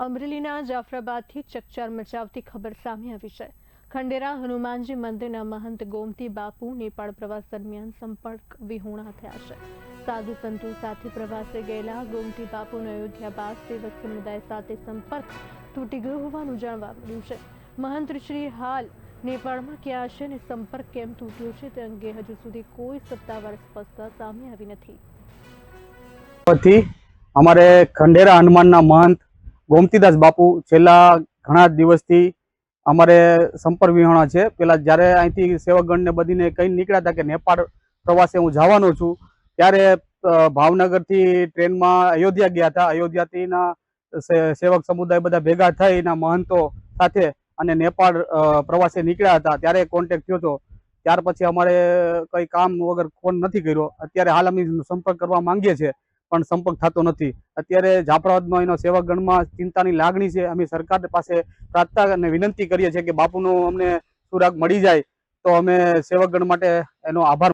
અમરેલીના જાફરાબાદથી ચકચાર મચાવતી ખબર સામે આવી છે। ખંડેરા હનુમાનજી મંદિરના મહંત ગોમતી બાપુ નેપાળ પ્રવાસ દરમિયાન સંપર્ક વિહોણા થયા છે। સાધુ સંતો સાથે પ્રવાસે ગયેલા ગોમતી બાપુનો અયોધ્યા બાદ સેવક સમુદાય સાથે સંપર્ક તૂટી ગયો હોવાનું જાણવા મળ્યું છે। મહંત શ્રી હાલ નેપાળમાં ક્યાં છે અને સંપર્ક કેમ તૂટ્યો છે તે અંગે હજુ સુધી કોઈ સત્તાવાર સ્પષ્ટતા સામે આવી નથી। અમારે ખંડેરા હનુમાનના મહંત ગોમતીદાસ બાપુ છેલ્લા ઘણા દિવસથી અમારે સંપર્ક વિહોણા છે। પેલા જ્યારે અહીંથી સેવકગણને બધીને કઈ નીકળ્યા હતા કે નેપાળ પ્રવાસે હું જવાનો છું, ત્યારે ભાવનગરથી ટ્રેનમાં અયોધ્યા ગયા હતા। અયોધ્યાથીના સેવક સમુદાય બધા ભેગા થઈના મહંતો સાથે અને નેપાળ પ્રવાસે નીકળ્યા હતા। ત્યારે કોન્ટેક્ટ થયો હતો। ત્યાર પછી અમારે કઈ કામ વગર ફોન નથી કર્યો। અત્યારે હાલ અમે સંપર્ક કરવા માંગીએ છીએ પણ સંપર્ક થતો નથી। અત્યારે જાફરાબાદમાં એનો સેવકગણમાં ચિંતાની લાગણી છે। અમે સરકાર પાસે પ્રાર્થના અને વિનંતી કરીએ છીએ કે બાપુનો અમને સુરાગ મળી જાય તો અમે સેવકગણ માટે એનો આભાર